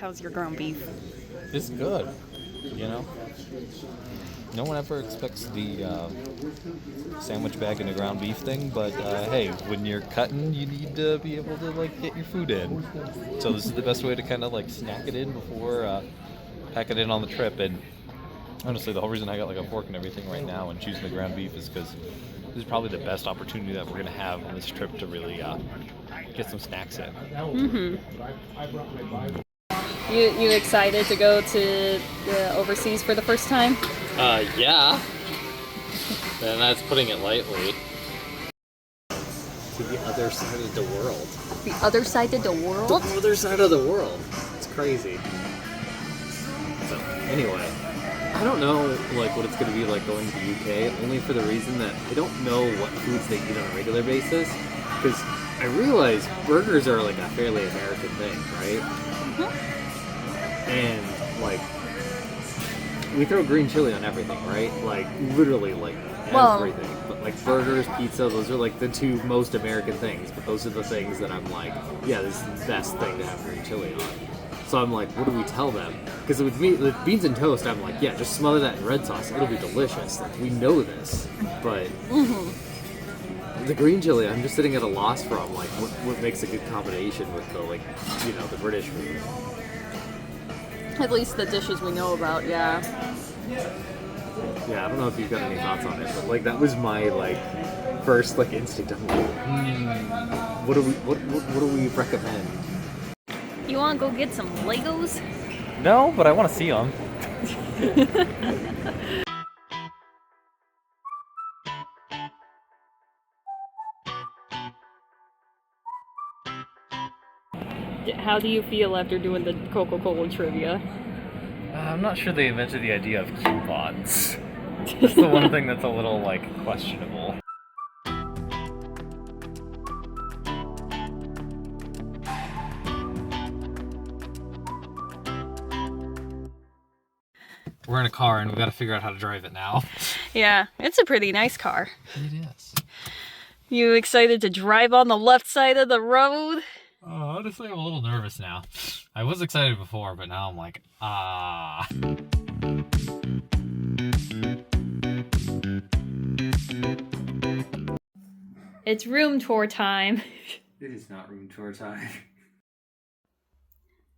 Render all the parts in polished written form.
How's your ground beef? It's good, you know? No one ever expects the sandwich bag and the ground beef thing, but hey, when you're cutting, you need to be able to, like, get your food in. So this is the best way to kind of, like, snack it in before pack it in on the trip. And honestly, the whole reason I got, like, a fork and everything right now and choosing the ground beef is because this is probably the best opportunity that we're going to have on this trip to really get some snacks in. Mm-hmm. You excited to go to overseas for the first time? Yeah. And that's putting it lightly. To the other side of the world. The other side of the world? The other side of the world. It's crazy. So, anyway, I don't know, like, what it's going to be like going to the UK, only for the reason that I don't know what foods they eat on a regular basis, because I realize burgers are, like, a fairly American thing, right? Mm-hmm. And, like, we throw green chili on everything, right? Like, literally, like, everything. But, like, burgers, pizza, those are, like, the two most American things. But those are the things that I'm like, yeah, this is the best thing to have green chili on. So I'm like, what do we tell them? Because with beans and toast, I'm like, yeah, just smother that in red sauce. It'll be delicious. Like, we know this. But the green chili, I'm just sitting at a loss from, like, what makes a good combination with the, like, you know, the British food. At least the dishes we know about, yeah. Yeah, I don't know if you've got any thoughts on it, but, like, that was my, like, first, like, instinct. I'm like, what do we recommend? You want to go get some Legos? No, but I want to see them. How do you feel after doing the Coca-Cola trivia? I'm not sure they invented the idea of coupons. That's the one thing that's a little, like, questionable. We're in a car and we've got to figure out how to drive it now. Yeah, it's a pretty nice car. It is. You excited to drive on the left side of the road? Honestly, I'm a little nervous now. I was excited before, but now I'm like, It's room tour time. It is not room tour time.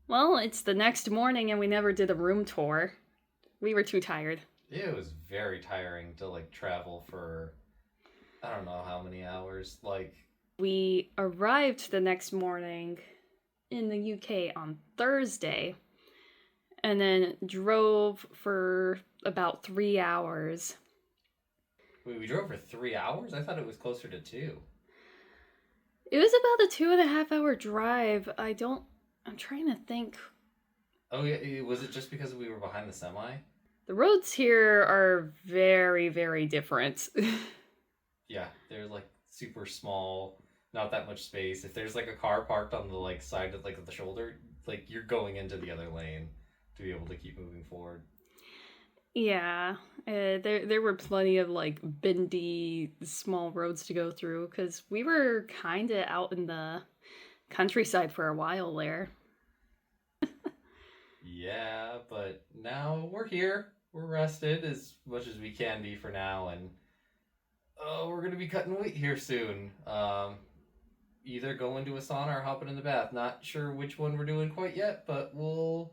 Well, it's the next morning and we never did a room tour. We were too tired. It was very tiring to, like, travel for, I don't know how many hours, like... We arrived the next morning in the UK on Thursday and then drove for about 3 hours. Wait, we drove for 3 hours? I thought it was closer to 2. It was about a 2.5 hour drive. I'm trying to think. Oh, yeah, was it just because we were behind the semi? The roads here are very, very different. Yeah, they're, like, super small, not that much space. If there's, like, a car parked on the, like, side of, like, the shoulder, like, you're going into the other lane to be able to keep moving forward. Yeah, there were plenty of, like, bendy, small roads to go through, because we were kind of out in the countryside for a while there. Yeah, but now we're here. We're rested as much as we can be for now, and we're going to be cutting weight here soon. Either go into a sauna or hopping in the bath. Not sure which one we're doing quite yet, but we'll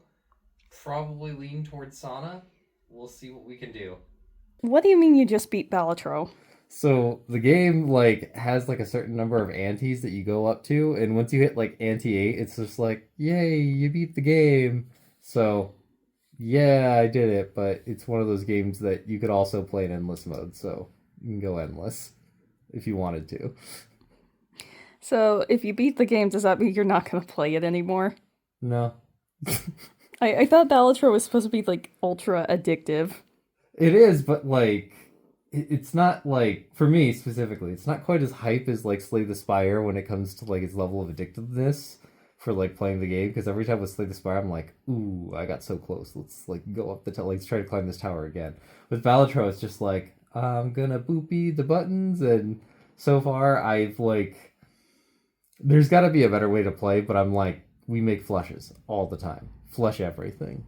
probably lean towards sauna. We'll see what we can do. What do you mean you just beat Balatro? So the game, like, has, like, a certain number of antes that you go up to, and once you hit, like, ante 8, it's just like, yay, you beat the game. So, yeah, I did it, but it's one of those games that you could also play in endless mode, so you can go endless if you wanted to. So, if you beat the game, does that mean you're not going to play it anymore? No. I thought Balatro was supposed to be, like, ultra addictive. It is, but, like, it's not, like, for me specifically, it's not quite as hype as, like, Slay the Spire when it comes to, like, its level of addictiveness for, like, playing the game, because every time with Slay the Spire, I'm like, ooh, I got so close, let's, like, go up the tower, let's try to climb this tower again. With Balatro, it's just like, I'm gonna boopy the buttons, and so far, I've, like, there's gotta be a better way to play, but I'm like, we make flushes all the time. flush everything.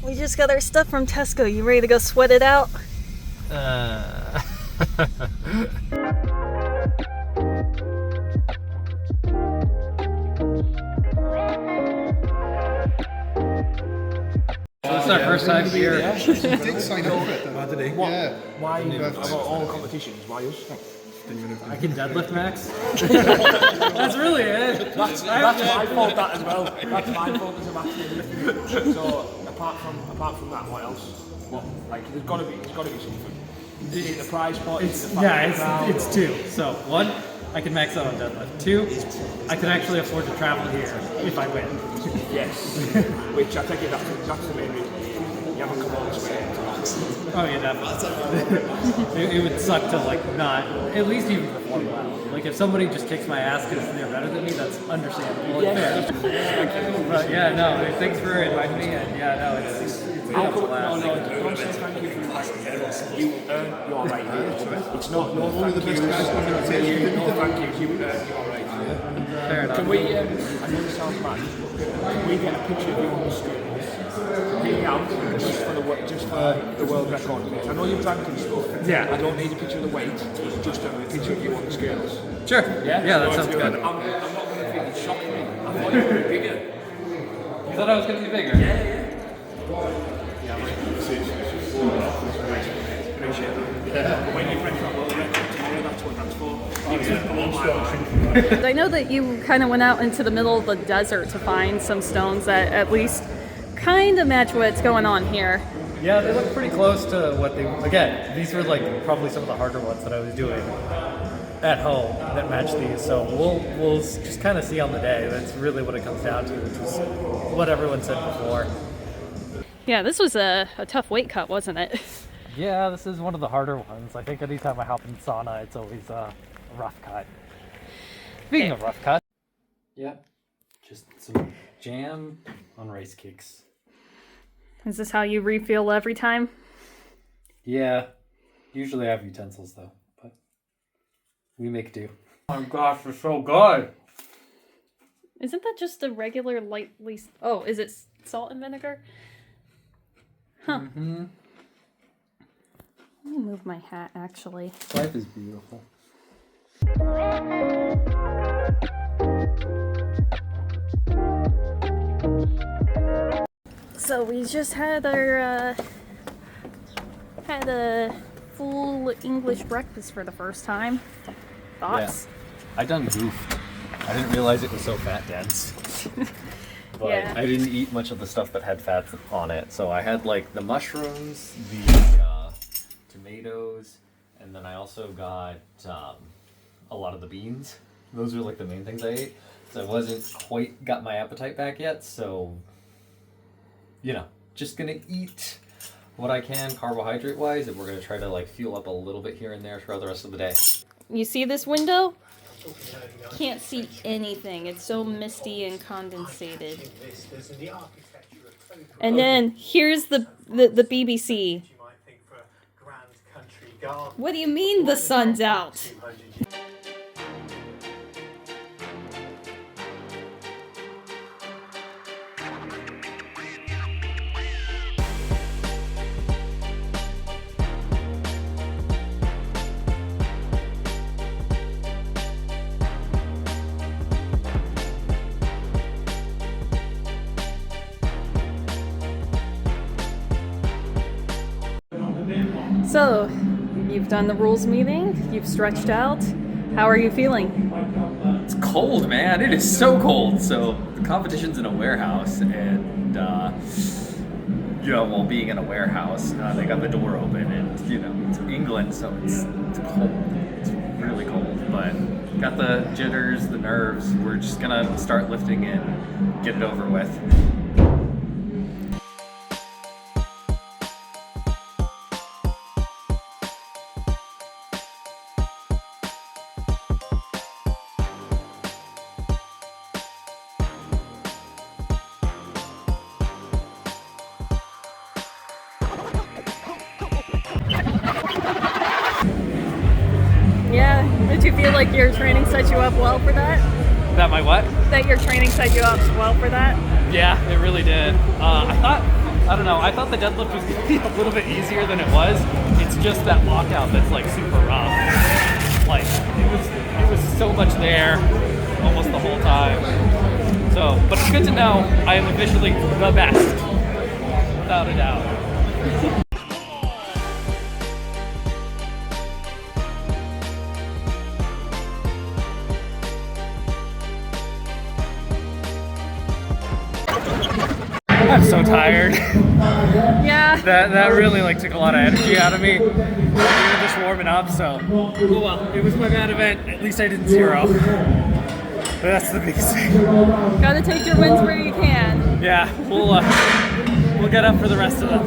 We just got our stuff from Tesco. You ready to go sweat it out? It's our first time here. He did sign up for it, though, did he? Yeah. Why about all competitions? Why us? I can deadlift max. That's really it. That's my fault that as well. That's my fault as a max. So apart from that, what else? What there's gotta be something. Is it the prize pot? It's two. So one, I can max out on deadlift. Two, I can actually afford to travel here if I win. Yes. Which I take it that's the main reason. You haven't come all this way to Oh yeah, definitely. it would suck to not, at least even perform well. Like if somebody just kicks my ass because they're better than me, that's understandable. It's fair. But yeah, no, thanks for inviting me, and yeah, no, it's don't say thank you for inviting me. You earn your right here. It's not no thank you. No thank you. You earn your right here. fair enough. Can we, I know this sounds mad, can we get a picture of you on the screen? Hang out just for the world record. I know you've drank and stuff. Yeah. I don't need a picture of the weight, just a picture of you on the scales. Sure. Yeah, that sounds good. I'm not going to think it shocked me. I thought you were bigger. You thought I was going to be bigger? Yeah. Appreciate that. But when you break that world record tomorrow, that's what that's for. I know that you kind of went out into the middle of the desert to find some stones that at least kind of match what's going on here. Yeah, they look pretty close to what they... Again, these were probably some of the harder ones that I was doing at home that match these. So we'll just kind of see on the day. That's really what it comes down to, which is what everyone said before. Yeah, this was a tough weight cut, wasn't it? Yeah, this is one of the harder ones. I think anytime I hop in sauna, it's always a rough cut. Speaking of rough cut. Yeah, just some jam on rice cakes. Is this how you refill every time? Yeah, usually I have utensils though, but we make do. Oh my gosh, they're so good! Isn't that just a regular lightly... Oh, is it salt and vinegar? Huh. Mm-hmm. Let me move my hat, actually. Life is beautiful. So we just had our had a full English breakfast for the first time. Thoughts? I done goofed. I didn't realize it was so fat dense. But Yeah. I didn't eat much of the stuff that had fats on it. So I had the mushrooms, the tomatoes, and then I also got a lot of the beans. Those were the main things I ate. So I wasn't quite got my appetite back yet. So, just gonna eat what I can carbohydrate wise, and we're gonna try to fuel up a little bit here and there throughout the rest of the day. You see this window? Can't see anything. It's so misty and condensated. And then here's the BBC. What do you mean the sun's out? So, you've done the rules meeting, you've stretched out. How are you feeling? It's cold, man. It is so cold. So the competition's in a warehouse, and while being in a warehouse, they got the door open, and it's England, so it's cold. It's really cold, but got the jitters, the nerves. We're just gonna start lifting and get it over with. feel like your training set you up well for that? That my what? That your training set you up well for that? Yeah, it really did. I don't know, I thought the deadlift was gonna be a little bit easier than it was. It's just that lockout that's like super rough. Like, it was so much there almost the whole time. So, but it's good to know I am officially the best, without a doubt. I'm so tired. Yeah. That really like took a lot of energy out of me. We were just warming up, so oh well. It was my bad event. At least I didn't zero. But that's the biggest thing. Gotta take your wins where you can. Yeah, we'll get up for the rest of them.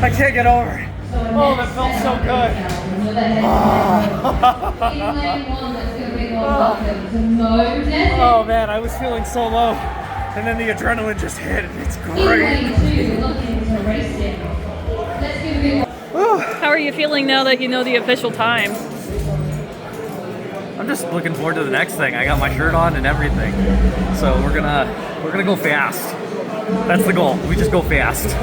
I can't get over it. Oh, that felt so good. Oh man, I was feeling so low, and then the adrenaline just hit, and it's great. How are you feeling now that you know the official time? I'm just looking forward to the next thing. I got my shirt on and everything, so we're gonna go fast. That's the goal. We just go fast.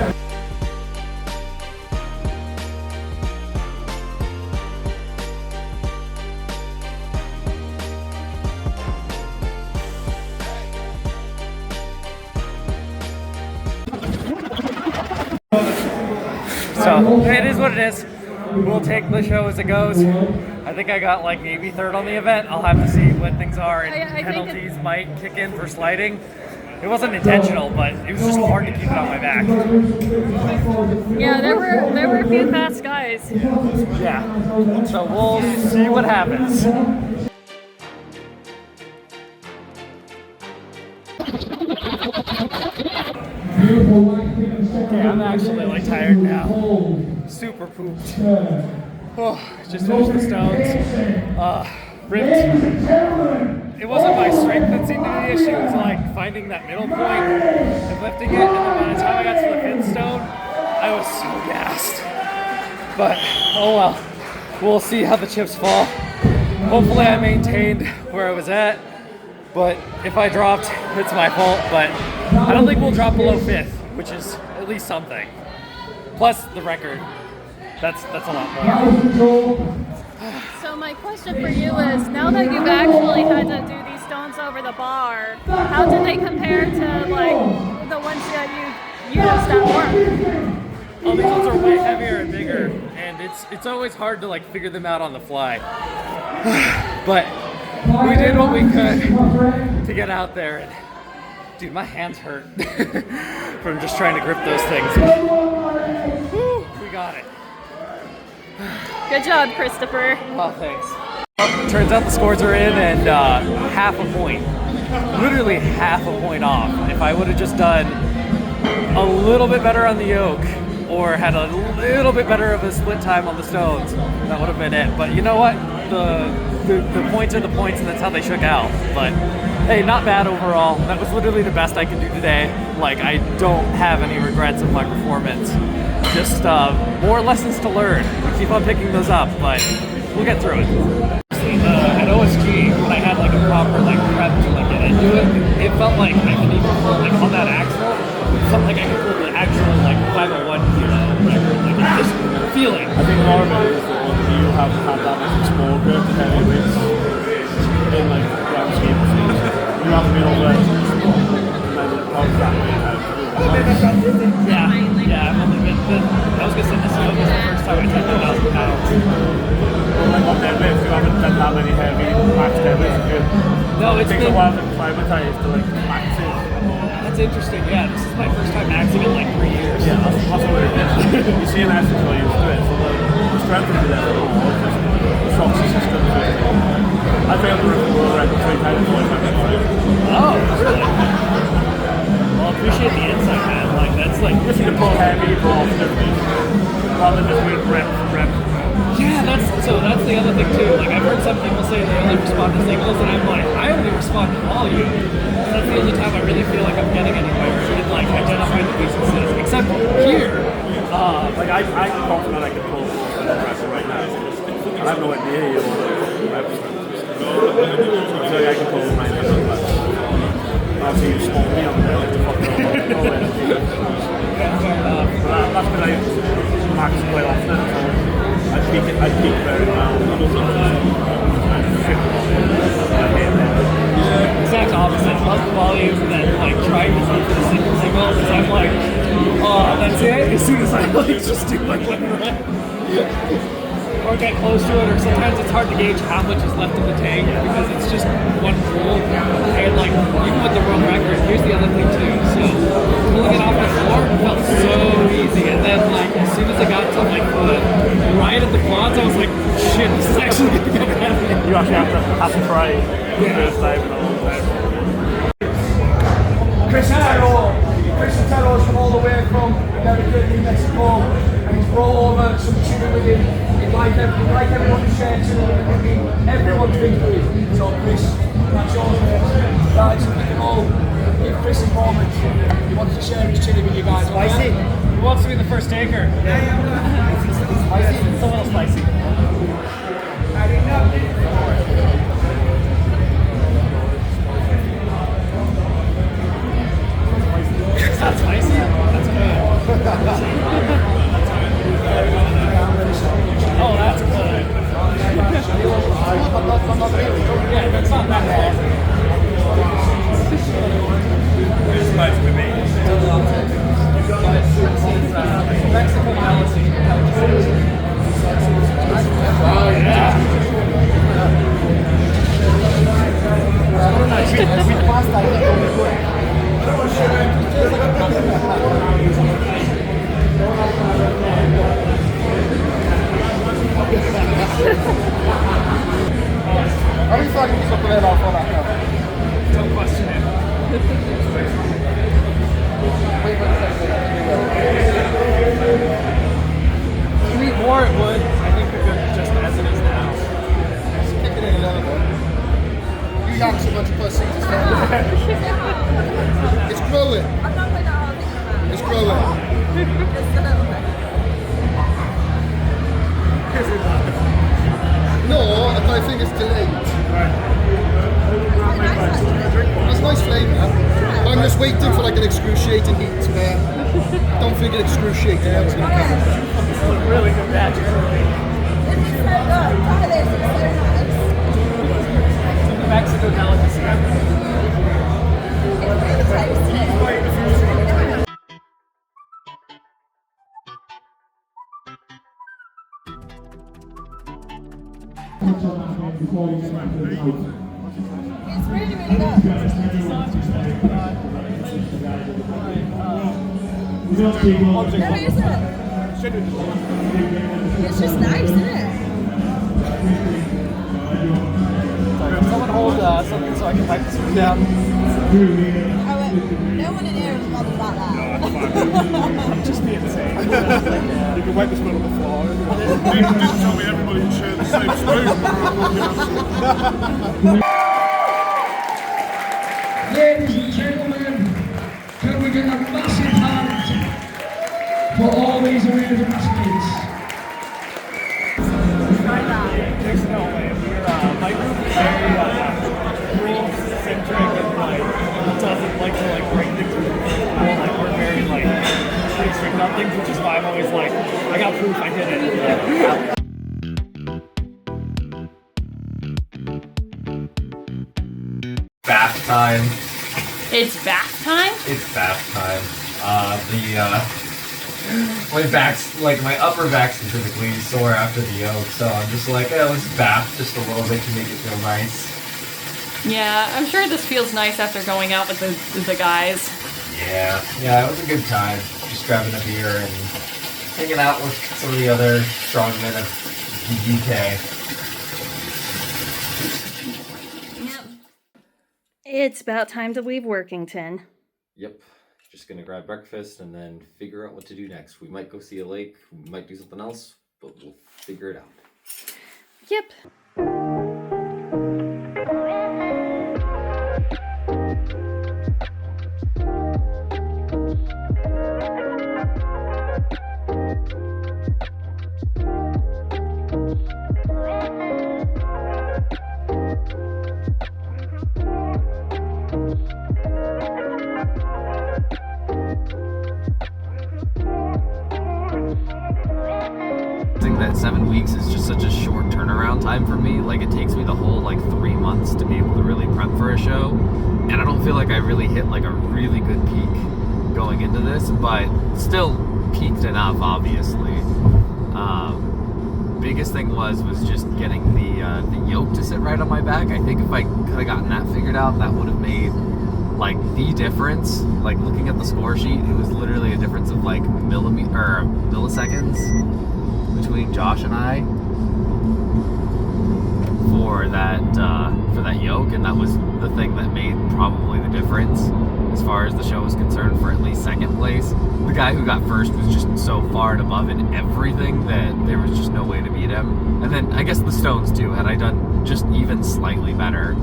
So it is what it is. We'll take the show as it goes. I think I got like maybe third on the event. I'll have to see what things are, and I penalties might kick in for sliding. It wasn't intentional, but it was just hard to keep it on my back. Yeah, there were a few fast guys. Yeah. So we'll see what happens. Okay, I'm actually like tired now. Super pooped. Oh, just finished the stones. Ripped. It wasn't my strength that seemed to be the issue. It was like finding that middle point and lifting it. And then by the time I got to the fifth stone, I was so gassed. But oh well. We'll see how the chips fall. Hopefully I maintained where I was at. But if I dropped, it's my fault. But I don't think we'll drop below fifth, which is at least something. Plus the record. That's a lot more. So my question for you is, now that you've actually had to do these stones over the bar, how did they compare to like the ones that you used at work? Oh, these ones are way heavier and bigger, and it's always hard to like figure them out on the fly. But we did what we could to get out there, and dude, my hands hurt from just trying to grip those things. Woo, we got it. Good job, Christopher. Oh, thanks. Turns out the scores are in, and half a point. Literally half a point off. If I would have just done a little bit better on the yoke, or had a little bit better of a split time on the stones, that would have been it. But you know what? The points are the points, and that's how they shook out. But hey, not bad overall. That was literally the best I could do today. Like, I don't have any regrets of my performance. Just more lessons to learn. We keep on picking those up, but we'll get through it. At OSG, when I had like a proper like prep to like get into it, it felt like I could even pull like on that axle. It felt like I could pull the actual like 501 record. Like it's just feeling. I think a lot of it is that you have had that much exposure to heavy weights in like grand scheme of things. You have to be able to Yeah, I'm only been, I was gonna say this was the first time I took 1,000 pounds. Well, like on deadlifts, you haven't done that many heavy max deadlifts. No, it takes a while to acclimatize to like max it. That's interesting, yeah. This is my first time maxing in like 3 years. Yeah, that's what it is. You see an essence while you're used to it, so the strength is there. The SOX system is there. I failed to rip the world record 3 times before I went to it. Oh, really? Well, I appreciate the insight, man. Like, that's like... You just need to pull heavy, pull off differently, rather than just doing rep. Yeah, Yeah, that's the other thing too. Like I've heard some people say they only respond to singles, and I'm like, I only respond to volume. That's the only time I really feel like I'm getting anywhere in like identifying the weaknesses. Except here, like I'm confident I can pull for the rest right now. And I'm nowhere near you on the rep strength. So I can pull 900 reps. Obviously you small me on the belly to fuck nowhere. But that's because I max quite often. I peak very well. exact opposite. Love the volume, and then like trying to run for the single because I'm like, oh, that's it. As soon as I like just do like one run. Or get close to it, or sometimes it's hard to gauge how much is left in the tank because it's just one pull. And like, even with the world record, here's the other thing too. So, pulling it off the floor felt so easy. And then like, as soon as I got to like right at the quads, I was like, shit, this is actually gonna get heavy. You actually have to try the first time and all that. Chris Otero is from all the way from America, New Mexico, and he's brought over some chili with him. He'd like everyone to share chili with him. Everyone's been with him. So Chris, that's yours, mate. Guys, you can all give Chris a moment. He wants to share his chili with you guys. Spicy? Who wants to be the first taker? Spicy? It's a little spicy. I didn't know. Is that spicy? That's good. Oh, that's good. Yeah, that's not that bad. It's nice to me. Mexican delicacy. How many times you took it off on that now? Don't question it. If you eat more, it would. I think we're good just as it is now. Just kick it in a little bit. You yanks a bunch of pussies. It's growing. I'm not going to argue. It's growing. Just a little bit. No, I think it's delayed. That's nice flavour. I'm just waiting for like an excruciating heat where I don't think an excruciating heat's going to come. Really good magic. This is so good. Try this. It's so nice. Mexico delicacy. It's really tasty. It's really nice. It's really, really good. No, it isn't. It's just nice, isn't it? Someone hold something so I can pipe this one down. No one in here is bothered about that. I'm just being safe. You can wipe this one on the floor. They didn't tell me everybody would share the same spoon. Ladies and gentlemen, can we get a massive hand for all these amazing athletes? There's no way. My group is very rules-centric and like doesn't like to like break things with people. Like we're very like pretty strict on things, which is why I'm always like, I got proof I did it. Bath time. It's bath time? It's bath time. My back's, like my upper back specifically is sore after the yoke, so I'm just like, let's bath just a little bit to make it feel nice. Yeah, I'm sure this feels nice after going out with the guys. Yeah, it was a good time. Just grabbing a beer and hanging out with some of the other strongmen of the UK. It's about time to leave Workington. Yep. Just gonna grab breakfast and then figure out what to do next. We might go see a lake, we might do something else, but we'll figure it out. Yep. That 7 weeks is just such a short turnaround time for me. Like, it takes me the whole like 3 months to be able to really prep for a show, and I don't feel like I really hit like a really good peak going into this, but still peaked enough, obviously. Biggest thing was just getting the yoke to sit right on my back. I think if I could have gotten that figured out, that would have made like the difference. Like, looking at the score sheet, it was literally a difference of like milliseconds between Josh and I for that yoke, and that was the thing that made probably the difference as far as the show was concerned for at least second place. The guy who got first was just so far and above in everything that there was just no way to beat him. And then I guess the stones too, had I done just even slightly better,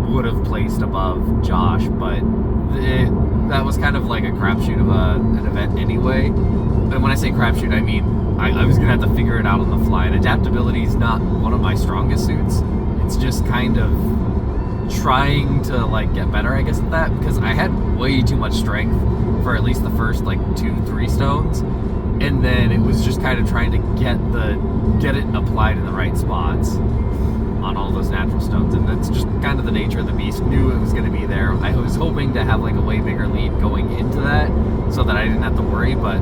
would have placed above Josh, but that was kind of like a crapshoot of an event anyway. And when I say crapshoot, I mean I was gonna have to figure it out on the fly, and adaptability is not one of my strongest suits. It's just kind of trying to like get better, I guess, at that, because I had way too much strength for at least the first like 2-3 stones, and then it was just kind of trying to get it applied in the right spots on all those natural stones. And that's just kind of the nature of the beast. Knew it was going to be there. I was hoping to have like a way bigger lead going into that so that I didn't have to worry, but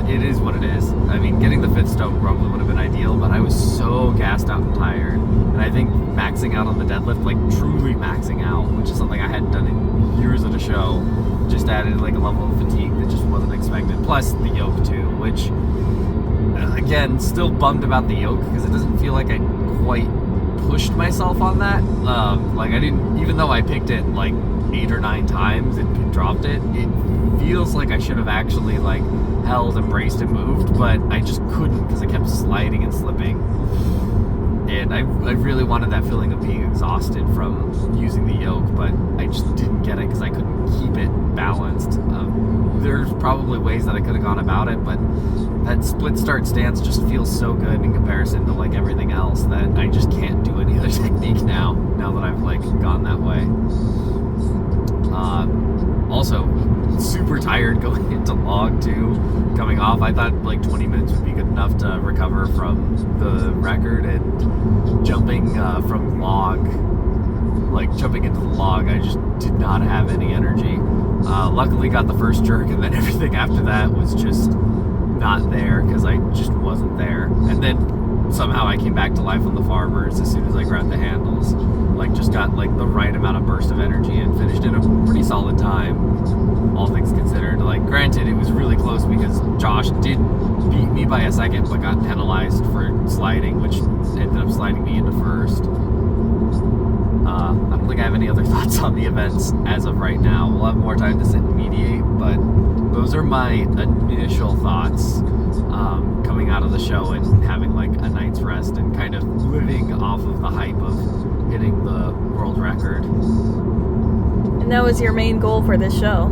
it is what it is. I mean, getting the 5th stone probably would have been ideal, but I was so gassed out and tired. And I think maxing out on the deadlift, like truly maxing out, which is something I hadn't done in years at a show, just added like a level of fatigue that just wasn't expected. Plus the yoke too, which again, still bummed about the yoke because it doesn't feel like I quite pushed myself on that. Like, I didn't, even though I picked it like 8 or 9 times and dropped it, it feels like I should have actually like held and braced and moved, but I just couldn't because I kept sliding and slipping. And I really wanted that feeling of being exhausted from using the yoke, but I just didn't get it because I couldn't keep it balanced. There's probably ways that I could have gone about it, but that split start stance just feels so good in comparison to like everything else that I just can't do any other technique now that I've like gone that way. Also, super tired going into log 2. Coming off, I thought like 20 minutes would be good enough to recover from the record, and jumping from log, like jumping into the log, I just did not have any energy. Luckily got the first jerk, and then everything after that was just not there because I just wasn't there. And then somehow I came back to life on the farmers as soon as I grabbed the handles. Like, just got like the right amount of burst of energy and finished in a pretty solid time, all things considered. Like, granted, it was really close because Josh did beat me by a second, but got penalized for sliding, which ended up sliding me into first. I don't think I have any other thoughts on the events as of right now. We'll have more time to sit and mediate, but those are my initial thoughts coming out of the show and having like a night's rest and kind of living off of the hype of hitting the world record. And that was your main goal for this show?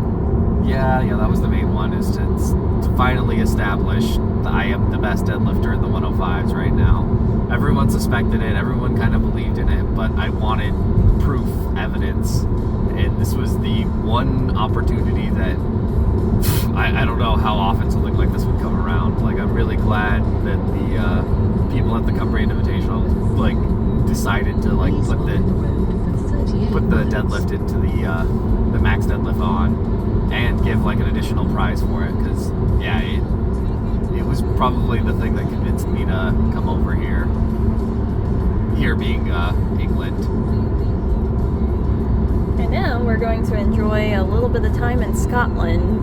Yeah, that was the main one, is to finally establish that I am the best deadlifter in the 105s right now. Everyone suspected it, everyone kind of believed in it, but I wanted proof, evidence, and this was the one opportunity that I don't know how often something like this would come around. Like, I'm really glad that the people at the Cumbrian Invitational like decided to like put the deadlift into the max deadlift on and give like an additional prize for it, because yeah, it was probably the thing that convinced me to come over here being England. And now we're going to enjoy a little bit of time in Scotland.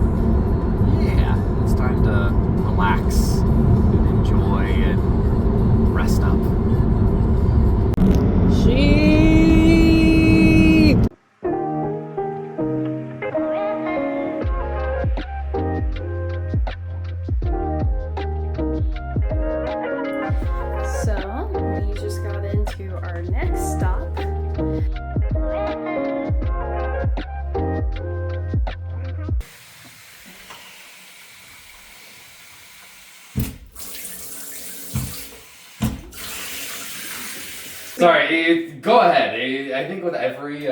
Yeah, it's time to relax and enjoy and rest up. our next stop. Sorry, go ahead. I think with every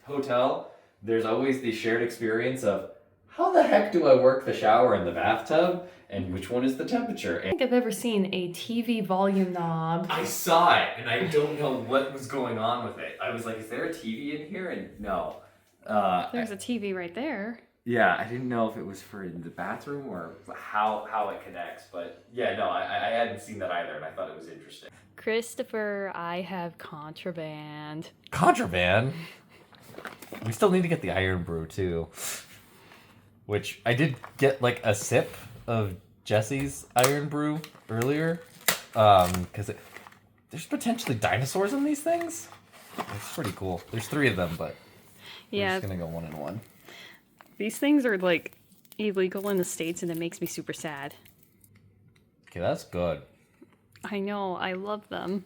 hotel, there's always the shared experience of how the heck do I work the shower and the bathtub, and which one is the temperature? I don't think I've ever seen a TV volume knob. I saw it, and I don't know what was going on with it. I was like, is there a TV in here? And no. There's a TV right there. Yeah, I didn't know if it was for the bathroom or how it connects, but yeah, no, I hadn't seen that either, and I thought it was interesting. Christopher, I have contraband. Contraband? We still need to get the iron brew too. Which I did get like a sip of Jesse's iron brew earlier. Because there's potentially dinosaurs in these things. It's pretty cool. There's 3 of them, but Yeah. we're just gonna go 1 and 1. These things are like illegal in the States and it makes me super sad. Okay, that's good. I know, I love them.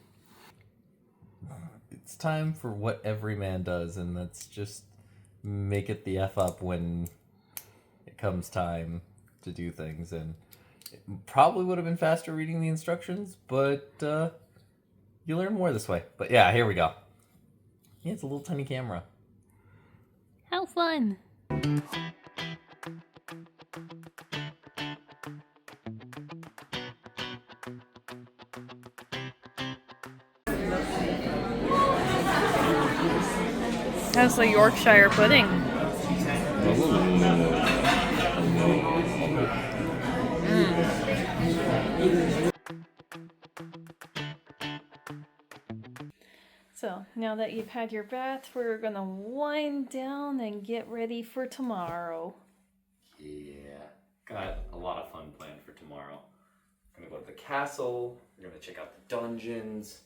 It's time for what every man does, and that's just make it the F up when it comes time to do things. And it probably would have been faster reading the instructions, but you learn more this way. But yeah, here we go. Yeah, it's a little tiny camera. How fun! How's the Yorkshire pudding? So, now that you've had your bath, we're gonna wind down and get ready for tomorrow. Yeah, got a lot of fun planned for tomorrow. We're gonna go to the castle, we're gonna check out the dungeons,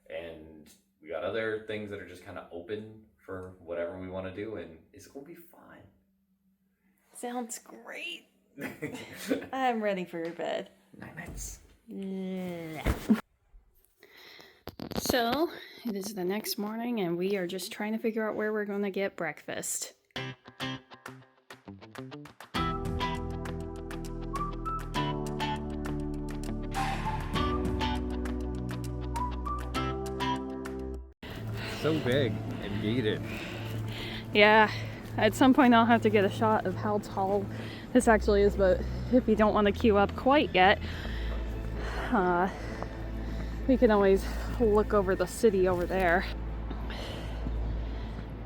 and we got other things that are just kind of open for whatever we want to do, and it's gonna be fun. Sounds great. I'm ready for bed. Nice. So, it is the next morning and we are just trying to figure out where we're going to get breakfast. So big and gated. Yeah, at some point I'll have to get a shot of how tall this actually is, but if you don't want to queue up quite yet, we can always look over the city over there.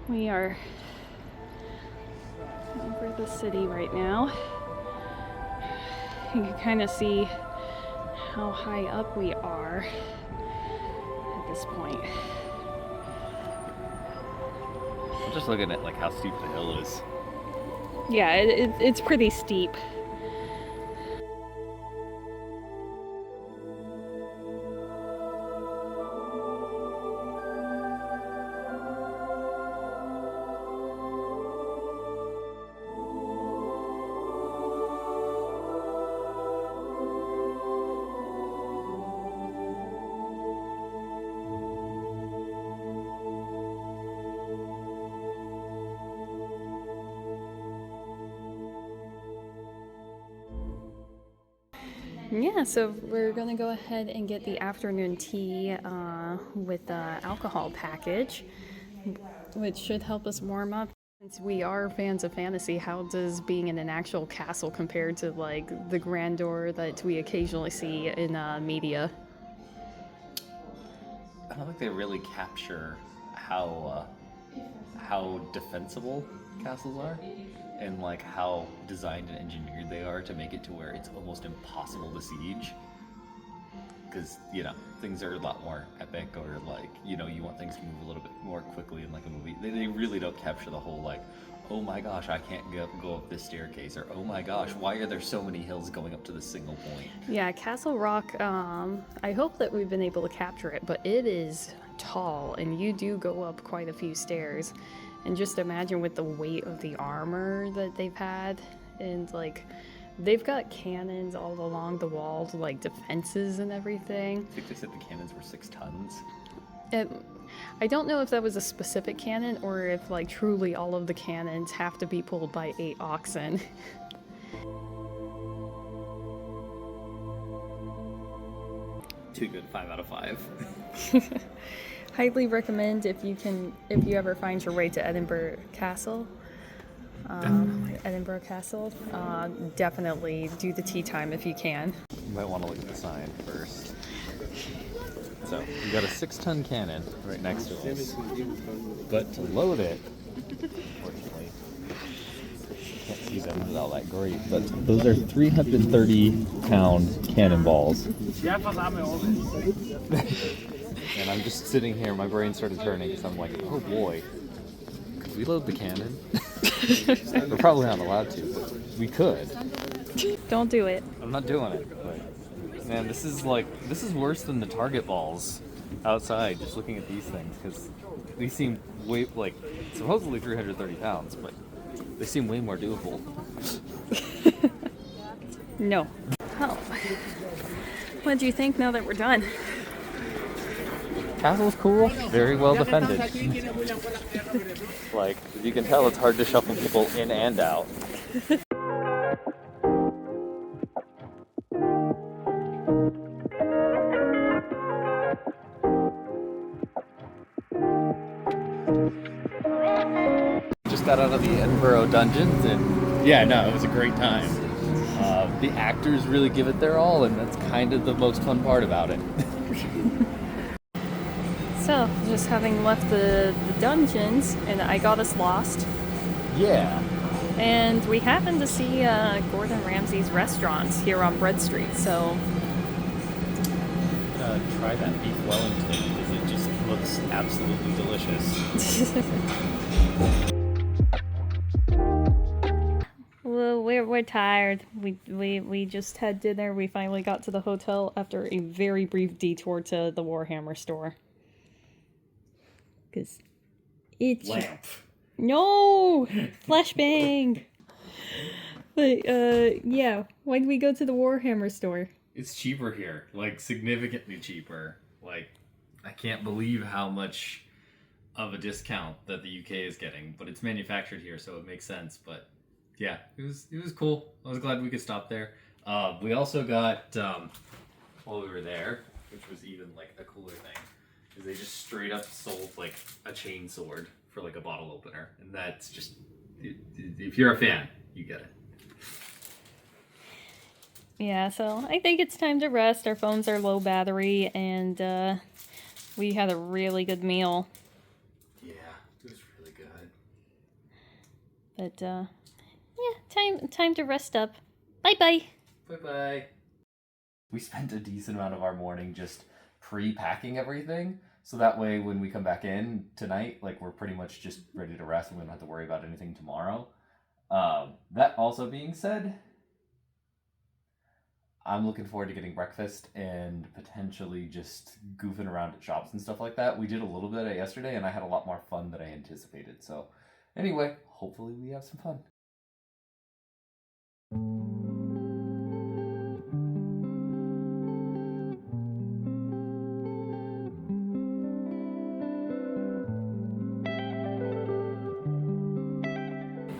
We are over the city right now. You can kind of see how high up we are at this point. I'm just looking at like how steep the hill is. Yeah, it's pretty steep. Yeah, so we're gonna go ahead and get the afternoon tea with the alcohol package, which should help us warm up. Since we are fans of fantasy, how does being in an actual castle compare to like the grandeur that we occasionally see in media? I don't think they really capture how defensible castles are, and like how designed and engineered they are to make it to where it's almost impossible to siege. Because, you know, things are a lot more epic, or like, you know, you want things to move a little bit more quickly in like a movie. They really don't capture the whole like, oh my gosh, I can't go up this staircase, or oh my gosh, why are there so many hills going up to this single point? Yeah, Castle Rock, I hope that we've been able to capture it, but it is tall and you do go up quite a few stairs. And just imagine with the weight of the armor that they've had, and like they've got cannons all along the walls, like defenses and everything. I think they said the cannons were 6 tons. I don't know if that was a specific cannon or if like truly all of the cannons have to be pulled by 8 oxen. Too good, 5 out of 5. Highly recommend if you ever find your way to Edinburgh Castle. Edinburgh Castle. Definitely do the tea time if you can. You might want to look at the sign first. So, we got a 6-ton cannon right next to us. But to load it, unfortunately, can't see them all that great, but those are 330-pound cannonballs. And I'm just sitting here, my brain started turning, because I'm like, oh boy, could we load the cannon? We're probably not allowed to, but we could. Don't do it. I'm not doing it, but man, this is worse than the target balls outside, just looking at these things, because these seem way, like, supposedly 330 pounds, but they seem way more doable. No. Oh. What do you think now that we're done? Castle's cool, very well defended. Like, as you can tell, it's hard to shuffle people in and out. Just got out of the Edinburgh dungeons, and yeah, no, it was a great time. The actors really give it their all, and that's kind of the most fun part about it. So, just having left the dungeons, and I got us lost. Yeah. And we happened to see Gordon Ramsay's restaurants here on Bread Street, so... Try that beef Wellington, because it just looks absolutely delicious. Well, we're tired. We just had dinner. We finally got to the hotel after a very brief detour to the Warhammer store. Because it's... Lamp. No! Flashbang! But, yeah. Why did we go to the Warhammer store? It's cheaper here, like significantly cheaper. Like, I can't believe how much of a discount that the UK is getting, but it's manufactured here, so it makes sense. But yeah, it was cool. I was glad we could stop there. We also got while we were there, which was even like a cooler thing, is they just straight up sold like a chain sword for like a bottle opener, and that's just, if you're a fan, you get it. Yeah, so I think it's time to rest. Our phones are low battery, and we had a really good meal. Yeah, it was really good. But yeah, time to rest up. Bye-bye. Bye-bye. We spent a decent amount of our morning just pre-packing everything, so that way when we come back in tonight, like, we're pretty much just ready to rest and we don't have to worry about anything tomorrow. That also being said, I'm looking forward to getting breakfast and potentially just goofing around at shops and stuff like that. We did a little bit of it yesterday, and I had a lot more fun than I anticipated. So anyway, hopefully we have some fun.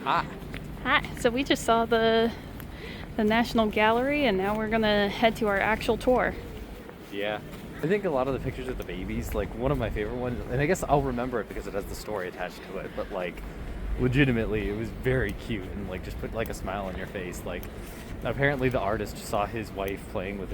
Hi. Hi. So we just saw the National Gallery, and now we're gonna head to our actual tour. Yeah. I think a lot of the pictures of the babies, like one of my favorite ones, and I guess I'll remember it because it has the story attached to it, but like legitimately it was very cute and like just put like a smile on your face. Like, apparently the artist saw his wife playing with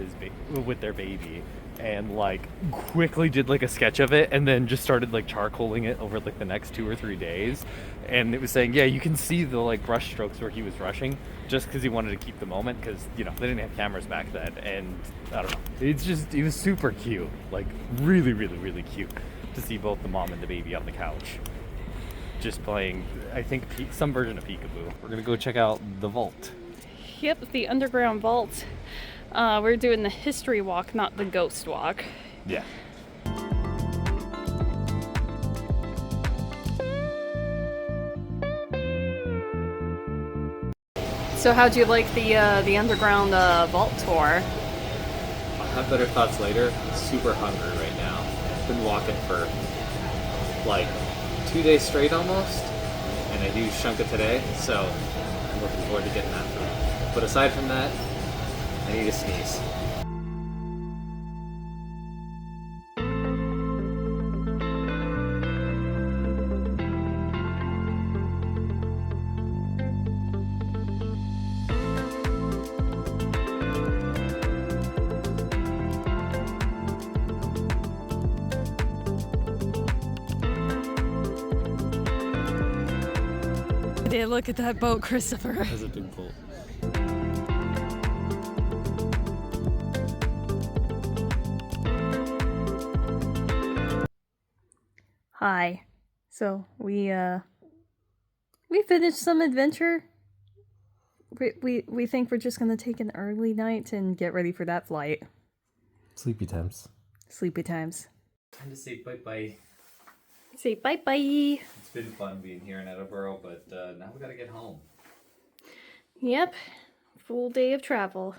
with their baby and like quickly did like a sketch of it and then just started like charcoaling it over like the next 2 or 3 days. And it was saying, yeah, you can see the like brush strokes where he was rushing just because he wanted to keep the moment, because, you know, they didn't have cameras back then. And I don't know, it was super cute, like really, really, really cute to see both the mom and the baby on the couch just playing, I think, some version of peekaboo. We're gonna go check out the vault. Yep, the underground vault. We're doing the history walk, not the ghost walk. Yeah. So how'd you like the underground vault tour? I'll have better thoughts later. I'm super hungry right now. been walking for like 2 days straight almost, and a huge chunk of today, so I'm looking forward to getting that through. But aside from that, I need a sneeze. Look at that boat, Christopher. That's a big boat. Hi. So we finished some adventure. We think we're just gonna take an early night and get ready for that flight. Sleepy times. Sleepy times. Time to say bye-bye. Say bye-bye. It's been fun being here in Edinburgh, but now we gotta get home. Yep. Full day of travel.